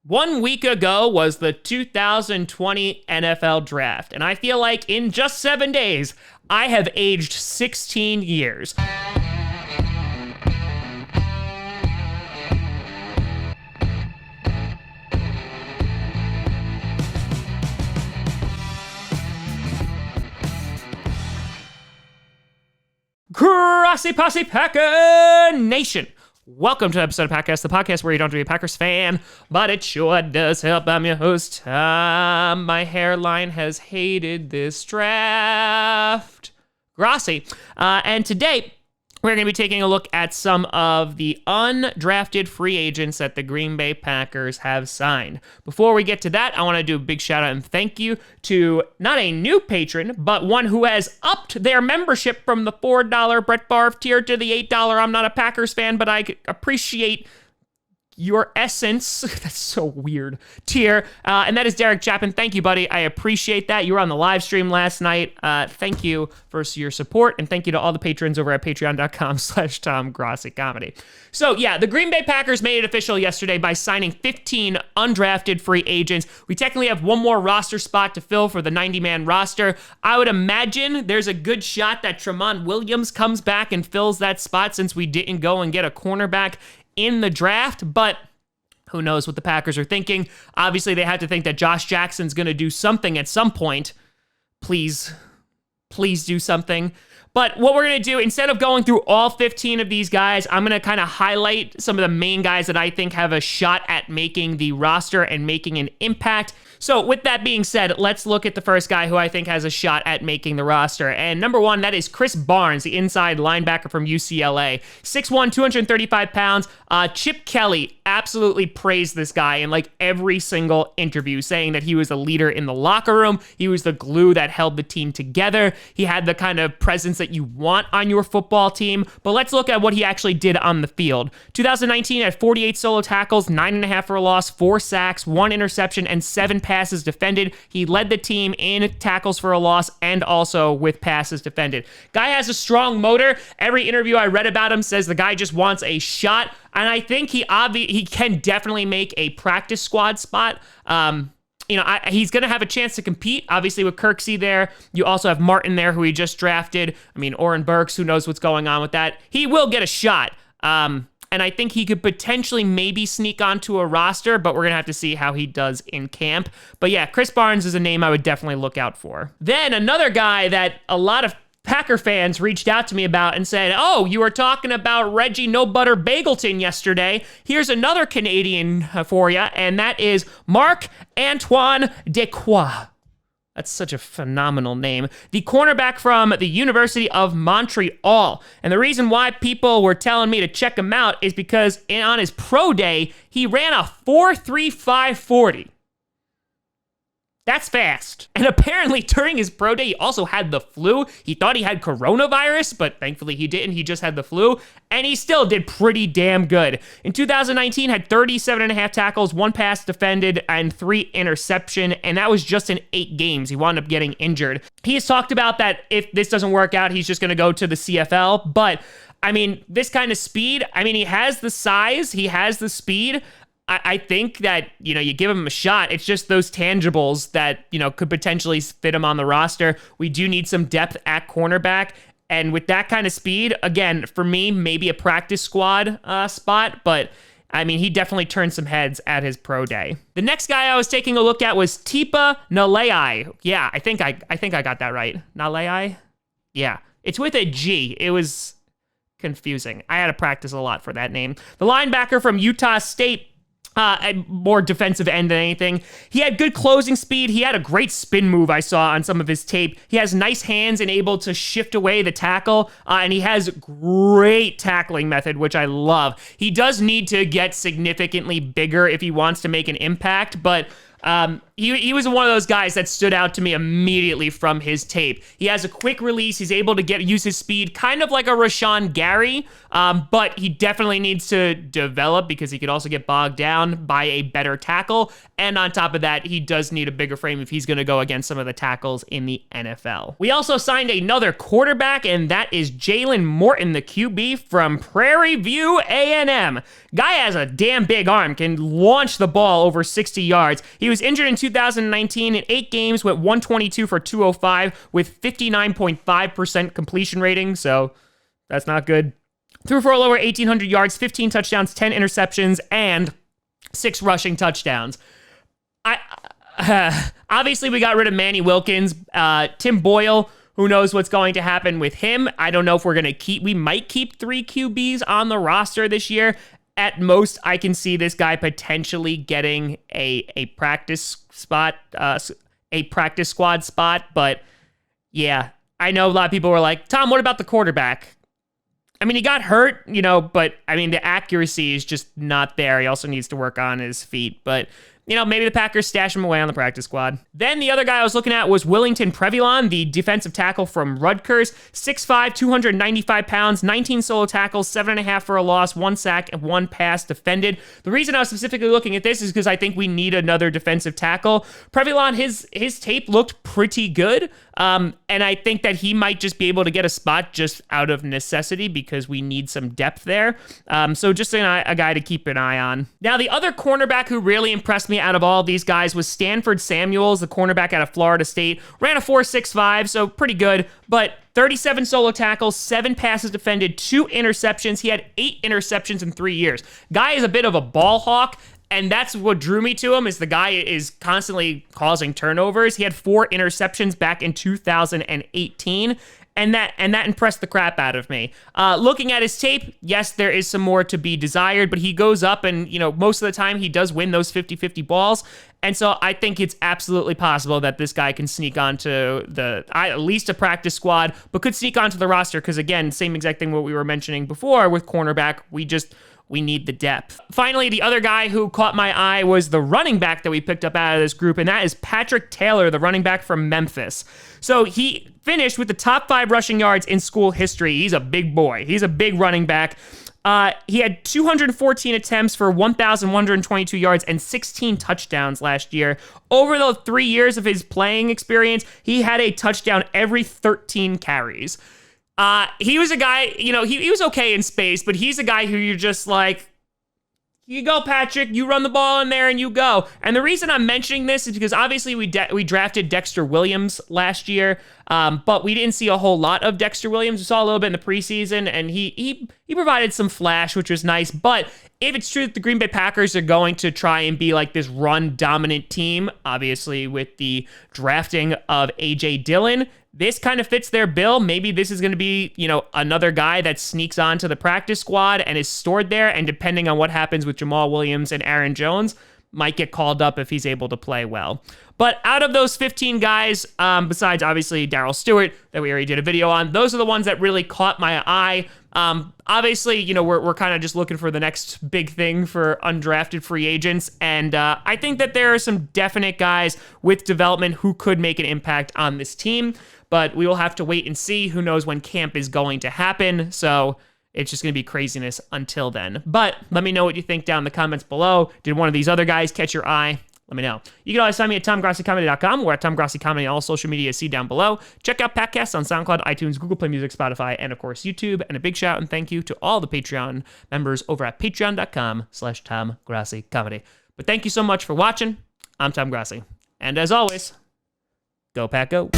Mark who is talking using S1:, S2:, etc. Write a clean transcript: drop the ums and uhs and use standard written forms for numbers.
S1: 1 week ago was the 2020 NFL Draft, and I feel like in just 7 days, I have aged 16 years. Grossi Posse Packer Nation. Welcome to an episode of Packast, the podcast where you don't have to be a Packers fan, but it sure does help. I'm your host, Tom. My hairline has hated this draft. Grossi. And today, we're going to be taking a look at some of the undrafted free agents that the Green Bay Packers have signed. Before we get to that, I want to do a big shout out and thank you to not a new patron, but one who has upped their membership from the $4 Brett Favre tier to the $8 I'm not a Packers fan, but I appreciate your essence, that's so weird, tier, and that is Derek Chapin. Thank you, buddy. I appreciate that. You were on the live stream last night. Thank you for your support, and thank you to all the patrons over at patreon.com/TomGrossiComedy. So yeah, the Green Bay Packers made it official yesterday by signing 15 undrafted free agents. We technically have one more roster spot to fill for the 90-man roster. I would imagine there's a good shot that Tramon Williams comes back and fills that spot since we didn't go and get a cornerback in the draft, but who knows what the Packers are thinking. Obviously, they have to think that Josh Jackson's going to do something at some point. Please do something. But what we're going to do, instead of going through all 15 of these guys, I'm going to kind of highlight some of the main guys that I think have a shot at making the roster and making an impact. So with that being said, let's look at the first guy who I think has a shot at making the roster. And number one, that is Chris Barnes, the inside linebacker from UCLA. 6'1", 235 pounds. Chip Kelly absolutely praised this guy in like every single interview, saying that he was a leader in the locker room. He was the glue that held the team together. He had the kind of presence that you want on your football team. But let's look at what he actually did on the field. 2019 had 48 solo tackles, 9.5 for a loss, 4 sacks, 1 interception, and 7 passes defended. He led the team in tackles for a loss and also with passes defended. Guy has a strong motor. Every interview I read about him says the guy just wants a shot. And I think he can definitely make a practice squad spot. He's going to have a chance to compete, obviously, with Kirksey there. You also have Morton there, who he just drafted. Oren Burks, who knows what's going on with that. He will get a shot. And I think he could potentially maybe sneak onto a roster, but we're going to have to see how he does in camp. But yeah, Chris Barnes is a name I would definitely look out for. Then another guy that a lot of Packer fans reached out to me about and said, oh, you were talking about Reggie No Butter Bagleton yesterday. Here's another Canadian for you, and that is Marc-Antoine Dequoy. That's such a phenomenal name. The cornerback from the University of Montreal. And the reason why people were telling me to check him out is because on his pro day, he ran a 4.35 40. That's fast. And apparently during his pro day, he also had the flu. He thought he had coronavirus, but thankfully he didn't. He just had the flu, and he still did pretty damn good. In 2019, had 37.5 tackles, 1 pass defended, and 3 interception, and that was just in 8 games. He wound up getting injured. He has talked about that if this doesn't work out, he's just going to go to the CFL, but this kind of speed, he has the size, he has the speed. I think that, you give him a shot. It's just those tangibles that, could potentially fit him on the roster. We do need some depth at cornerback. And with that kind of speed, again, for me, maybe a practice squad spot. But, he definitely turned some heads at his pro day. The next guy I was taking a look at was Tipa Galeai. Yeah, I think I got that right. Galeai? Yeah, it's with a G. It was confusing. I had to practice a lot for that name. The linebacker from Utah State. More defensive end than anything. He had good closing speed. He had a great spin move I saw on some of his tape. He has nice hands and able to shift away the tackle, and he has great tackling method, which I love. He does need to get significantly bigger if he wants to make an impact, but He was one of those guys that stood out to me immediately from his tape. He has a quick release. He's able to use his speed, kind of like a Rashawn Gary, but he definitely needs to develop because he could also get bogged down by a better tackle. And on top of that, he does need a bigger frame if he's going to go against some of the tackles in the NFL. We also signed another quarterback, and that is Jalen Morton, the QB from Prairie View A&M. Guy has a damn big arm, can launch the ball over 60 yards. He was injured in 2019 in 8 games, went 122 for 205 with 59.5% completion rating, so that's not good. Threw for a little over 1,800 yards, 15 touchdowns, 10 interceptions, and 6 rushing touchdowns. Obviously, we got rid of Manny Wilkins. Tim Boyle, who knows what's going to happen with him? I don't know if we're going to we might keep 3 QBs on the roster this year. At most, I can see this guy potentially getting a practice spot, a practice squad spot. But yeah, I know a lot of people were like, Tom, what about the quarterback? I mean, he got hurt, but I mean, the accuracy is just not there. He also needs to work on his feet, but maybe the Packers stash him away on the practice squad. Then the other guy I was looking at was Willington Previlon, the defensive tackle from Rutgers. 6'5", 295 pounds, 19 solo tackles, 7.5 for a loss, 1 sack, and 1 pass defended. The reason I was specifically looking at this is because I think we need another defensive tackle. Previlon, his tape looked pretty good, and I think that he might just be able to get a spot just out of necessity because we need some depth there. So just a guy to keep an eye on. Now, the other cornerback who really impressed me out of all of these guys was Stanford Samuels, the cornerback out of Florida State. Ran a 4.65, so pretty good, but 37 solo tackles, 7 passes defended, 2 interceptions. He had 8 interceptions in 3 years. Guy is a bit of a ball hawk, and that's what drew me to him, is the guy is constantly causing turnovers. He had 4 interceptions back in 2018. And that impressed the crap out of me. Looking at his tape, yes, there is some more to be desired, but he goes up and, most of the time he does win those 50-50 balls. And so I think it's absolutely possible that this guy can sneak onto at least a practice squad, but could sneak onto the roster because, again, same exact thing what we were mentioning before with cornerback. We need the depth. Finally, the other guy who caught my eye was the running back that we picked up out of this group, and that is Patrick Taylor, the running back from Memphis. So he finished with the top 5 rushing yards in school history. He's a big boy. He's a big running back. He had 214 attempts for 1,122 yards and 16 touchdowns last year. Over the 3 years of his playing experience, he had a touchdown every 13 carries. He was a guy, he was okay in space, but he's a guy who you're just like, you go, Patrick, you run the ball in there and you go. And the reason I'm mentioning this is because obviously we drafted Dexter Williams last year, but we didn't see a whole lot of Dexter Williams. We saw a little bit in the preseason, and he provided some flash, which was nice. But if it's true that the Green Bay Packers are going to try and be like this run-dominant team, obviously with the drafting of A.J. Dillon, this kind of fits their bill. Maybe this is going to be, another guy that sneaks onto the practice squad and is stored there, and depending on what happens with Jamal Williams and Aaron Jones, might get called up if he's able to play well. But out of those 15 guys, besides obviously Darryl Stewart, that we already did a video on, those are the ones that really caught my eye. Obviously, we're kind of just looking for the next big thing for undrafted free agents, and I think that there are some definite guys with development who could make an impact on this team, but we will have to wait and see. Who knows when camp is going to happen, so it's just going to be craziness until then. But let me know what you think down in the comments below. Did one of these other guys catch your eye? Let me know. You can always find me at TomGrossiComedy.com or at TomGrossiComedy on all social media. See down below. Check out Packast on SoundCloud, iTunes, Google Play Music, Spotify, and of course YouTube. And a big shout and thank you to all the Patreon members over at patreon.com/TomGrossiComedy. But thank you so much for watching. I'm Tom Grossi. And as always, go Pack Go.